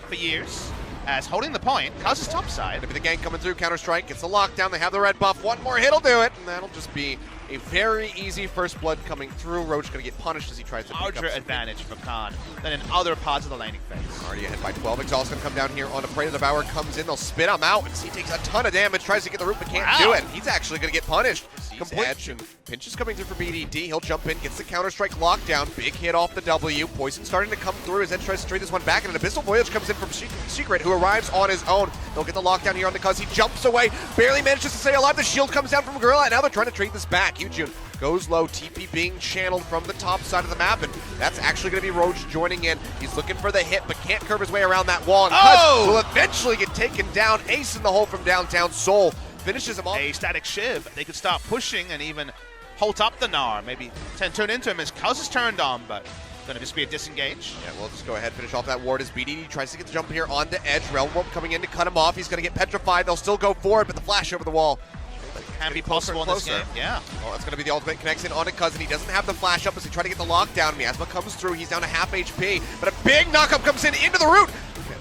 for years. As holding the point, KVDS is top side. Maybe the gang coming through, Counter-Strike, gets the lockdown, they have the red buff, one more hit'll do it, and that'll just be a very easy first blood coming through. Roach gonna get punished as he tries to pick up Larger advantage for Khan than in other parts of the laning phase. Already ahead by 12, Exhaust gonna come down here on a Prey. The Devourer comes in, they'll spit him out, and he takes a ton of damage, tries to get the root, but can't do it. He's actually gonna get punished. Complete edge, and Pinch is coming through for BDD. He'll jump in, gets the Counter-Strike lockdown, big hit off the W. Poison starting to come through as Edge tries to trade this one back, and an Abyssal Voyage comes in from Secret, who arrives on his own. They'll get the lockdown here on the KVDS. He jumps away, barely manages to stay alive. The shield comes down from Gorilla, and now they're trying to trade this back. Yujun goes low, TP being channeled from the top side of the map, and that's actually going to be Roach joining in. He's looking for the hit, but can't curve his way around that wall, and KVDS will eventually get taken down. Ace in the hole from downtown. Soul finishes him off. A static Shiv, they could start pushing and even halt up the Gnar, maybe turn into him as KVDS is turned on, but gonna just be a disengage. Yeah, we'll just go ahead, finish off that ward as BDD tries to get the jump here onto Edge. Realm Warp coming in to cut him off. He's gonna get petrified. They'll still go forward, but the flash over the wall can be possible in this game. Yeah. Well, that's gonna be the ultimate connection onto KVDS, and he doesn't have the flash up as he tries to get the lockdown. Miasma comes through. He's down to half HP, but a big knockup comes in into the root.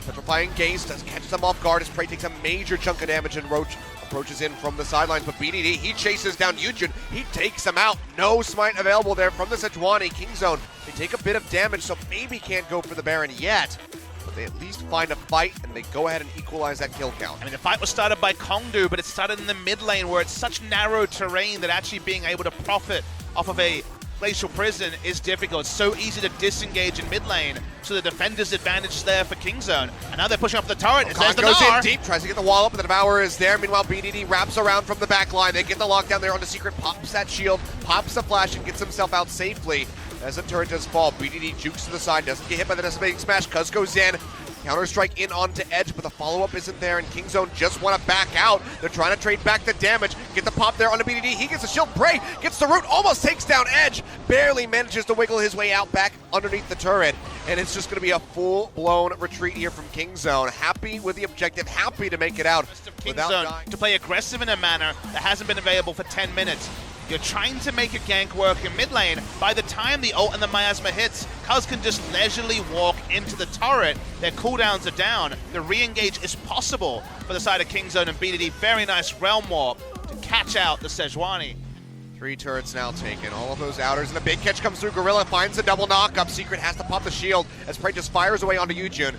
Petrifying Gaze does catch them off guard as Prey takes a major chunk of damage, and Roach approaches in from the sidelines, but BDD, he chases down Yujin. He takes him out. No smite available there from the Sejuani. Kingzone, they take a bit of damage, so maybe can't go for the Baron yet. But they at least find a fight, and they go ahead and equalize that kill count. I mean, the fight was started by Kongdu, but it started in the mid lane where it's such narrow terrain that actually being able to profit off of a Glacial Prison is difficult. It's so easy to disengage in mid lane, so the defender's advantage is there for Kingzone. And now they're pushing up the turret. Khan goes in deep, tries to get the wall up, and the Devourer is there. Meanwhile, BDD wraps around from the back line. They get the lockdown there on the Secret, pops that shield, pops the flash, and gets himself out safely as the turret does fall. BDD jukes to the side, doesn't get hit by the Decimating Smash. KVDS goes in. Counter-Strike in onto Edge, but the follow-up isn't there, and Kingzone just want to back out. They're trying to trade back the damage. Get the pop there onto BDD. He gets the shield. Prey gets the root, almost takes down Edge. Barely manages to wiggle his way out back underneath the turret. And it's just going to be a full-blown retreat here from Kingzone. Happy with the objective, happy to make it out without dying. To play aggressive in a manner that hasn't been available for 10 minutes. You're trying to make a gank work in mid lane. By the time the ult and the miasma hits, KVDS can just leisurely walk into the turret. Their cooldowns are down. The re-engage is possible for the side of Kingzone and BDD. Very nice Realm Warp to catch out the Sejuani. 3 turrets now taken, all of those outers, and a big catch comes through. Gorilla finds a double knock-up. Secret has to pop the shield as Prey just fires away onto Yujun.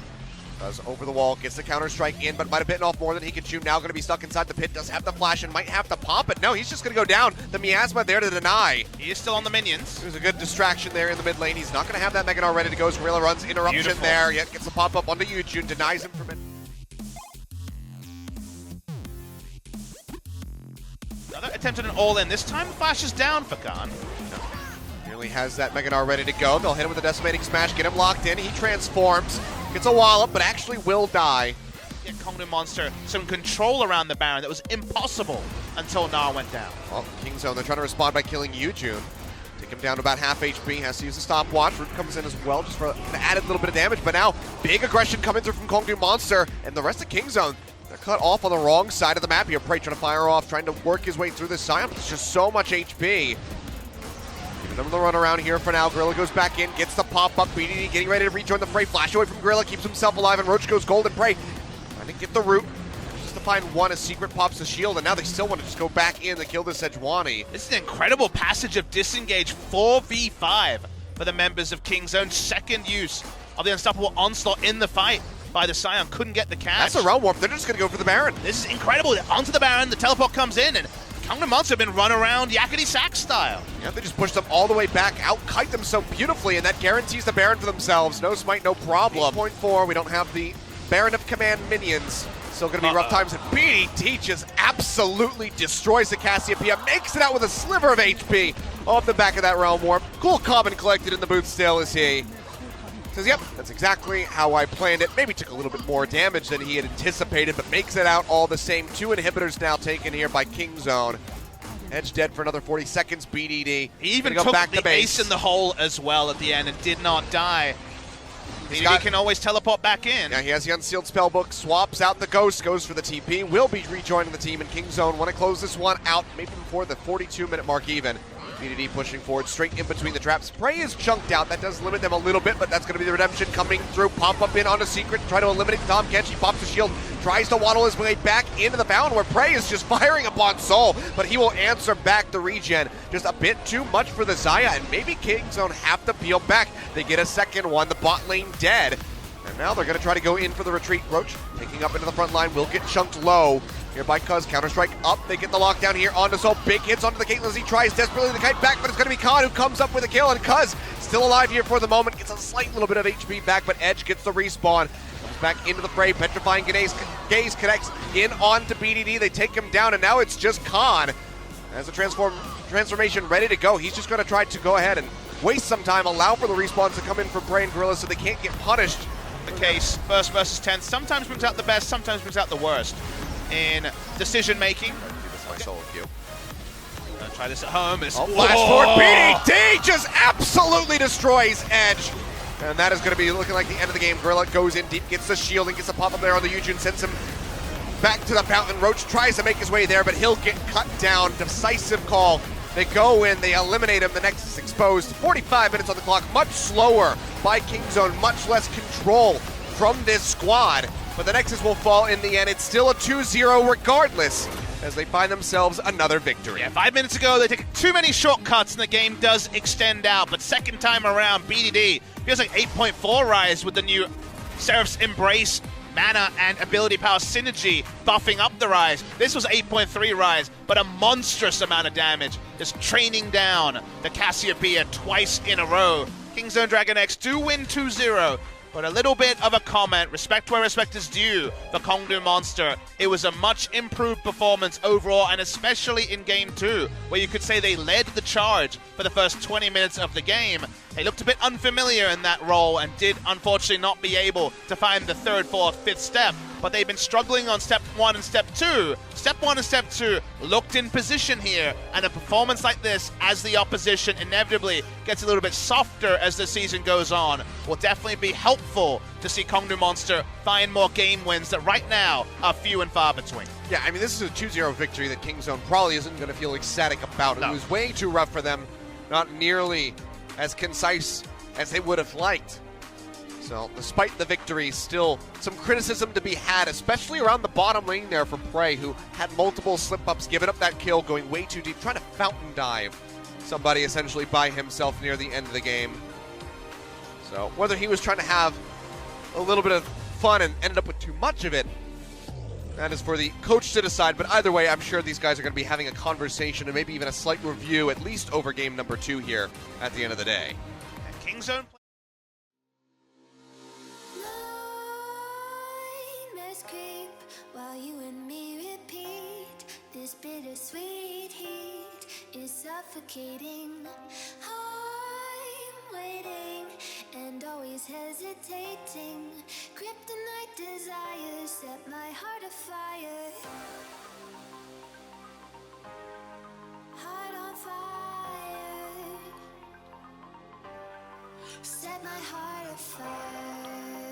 Does over the wall, gets the Counter-Strike in, but might have bitten off more than he could chew. Now going to be stuck inside the pit, does have the flash and might have to pop it. No, he's just going to go down. The Miasma there to deny. He is still on the minions. There's a good distraction there in the mid lane. He's not going to have that Mega Gnar ready to go as Gorilla runs. Interruption there, yet gets the pop-up onto Yujun, denies him from it. Another attempt at an all-in. This time flashes down for Khan. Nearly has that Mega Gnar ready to go. They'll hit him with a Decimating Smash, get him locked in. He transforms, gets a wallop, but actually will die. Get Kongdu Monster some control around the Baron that was impossible until Gnar went down. Well, Kingzone, they're trying to respond by killing Yujun. Take him down to about half HP, has to use the stopwatch. Root comes in as well just for an added little bit of damage, but now big aggression coming through from Kongdu Monster, and the rest of Kingzone, they're cut off on the wrong side of the map here. Prey trying to fire off, trying to work his way through the Scion. It's just so much HP. Giving them the run around here for now. Gorilla goes back in, gets the pop-up. BDD getting ready to rejoin the fray. Flash away from Gorilla, keeps himself alive, and Roach goes golden. Prey trying to get the root. Just to find one as Secret pops the shield, and now they still want to just go back in to kill the Sejuani. This is an incredible passage of disengage 4v5 for the members of Kingzone. Second use of the Unstoppable Onslaught in the fight by the Scion. Couldn't get the catch. That's a Realm Warp. They're just going to go for the Baron. This is incredible. Onto the Baron, the teleport comes in, and Kongdu Monster have been run around Yakety Sax style. Yeah, they just pushed them all the way back, out-kite them so beautifully, and that guarantees the Baron for themselves. No smite, no problem. 8.4, we don't have the Baron of Command minions. Still going to be rough times, and BDD just absolutely destroys the Cassiopeia, makes it out with a sliver of HP off the back of that Realm Warp. Cool, calm, and collected in the booth still is he. Says, yep, that's exactly how I planned it. Maybe took a little bit more damage than he had anticipated, but makes it out all the same. 2 inhibitors now taken here by Kingzone. Edge dead for another 40 seconds, BDD. He even took the ace in the hole as well at the end and did not die. BDD can always teleport back in. Yeah, he has the Unsealed Spellbook, swaps out the Ghost, goes for the TP, will be rejoining the team, and Kingzone want to close this one out, maybe before the 42-minute mark even. BDD pushing forward, straight in between the traps. Prey is chunked out. That does limit them a little bit, but that's going to be the redemption coming through. Pop up in on a secret, try to eliminate Tom Kench. He pops the shield, tries to waddle his way back into the fountain where Prey is just firing upon Soul, but he will answer back the regen. Just a bit too much for the Xayah, and maybe Kingzone have to peel back. They get a second one, the bot lane dead. And now they're going to try to go in for the retreat. Roach taking up into the front line, will get chunked low. Here by Cuz, Counter-Strike up, they get the lockdown here onto Soul. Big hits onto the Caitlyn as he tries desperately to kite back, but it's going to be Khan who comes up with a kill, and Cuz still alive here for the moment, gets a slight little bit of HP back, but Edge gets the respawn. Comes back into the fray, petrifying Gaze connects in onto BDD, they take him down, and now it's just Khan. As the transformation ready to go, he's just going to try to go ahead and waste some time, allow for the respawns to come in for Prey and Gorilla so they can't get punished. The case, first versus 10, sometimes brings out the best, sometimes brings out the worst in decision making. This my solo queue. Gonna try this at home. It's flash forward. BDD just absolutely destroys Edge. And that is going to be looking like the end of the game. Gorilla goes in deep, gets the shield, and gets a pop up there on the Yujin, sends him back to the fountain. Roach tries to make his way there, but he'll get cut down. Decisive call. They go in, they eliminate him. The Nexus is exposed. 45 minutes on the clock, much slower by Kingzone, much less control from this squad. But the Nexus will fall in the end. It's still a 2-0 regardless, as they find themselves another victory. Yeah, 5 minutes ago, they took too many shortcuts and the game does extend out. But second time around, BDD feels like 8.4 rise with the new Seraph's Embrace mana and ability power synergy buffing up the rise. This was 8.3 rise, but a monstrous amount of damage. Just training down the Cassiopeia twice in a row. Kingzone Dragon X do win 2-0. But a little bit of a comment, respect where respect is due for Kongdu Monster. It was a much improved performance overall, and especially in Game 2, where you could say they led the charge for the first 20 minutes of the game. They looked a bit unfamiliar in that role and did unfortunately not be able to find the third, fourth, fifth step. But they've been struggling on step 1 and step 2. Step 1 and step 2 looked in position here, and a performance like this, as the opposition inevitably gets a little bit softer as the season goes on, will definitely be helpful to see Kongdu Monster find more game wins that right now are few and far between. Yeah, I mean, this is a 2-0 victory that Kingzone probably isn't going to feel ecstatic about. No. It was way too rough for them, not nearly as concise as they would have liked. So, despite the victory, still some criticism to be had, especially around the bottom lane there for Prey, who had multiple slip-ups, giving up that kill, going way too deep, trying to fountain dive somebody essentially by himself near the end of the game. So, whether he was trying to have a little bit of fun and ended up with too much of it, that is for the coach to decide. But either way, I'm sure these guys are going to be having a conversation and maybe even a slight review, at least over game number 2 here at the end of the day. And Kingzone creep while you and me repeat. This bittersweet heat is suffocating. I'm waiting and always hesitating. Kryptonite desires set my heart afire. Heart on fire. Set my heart afire.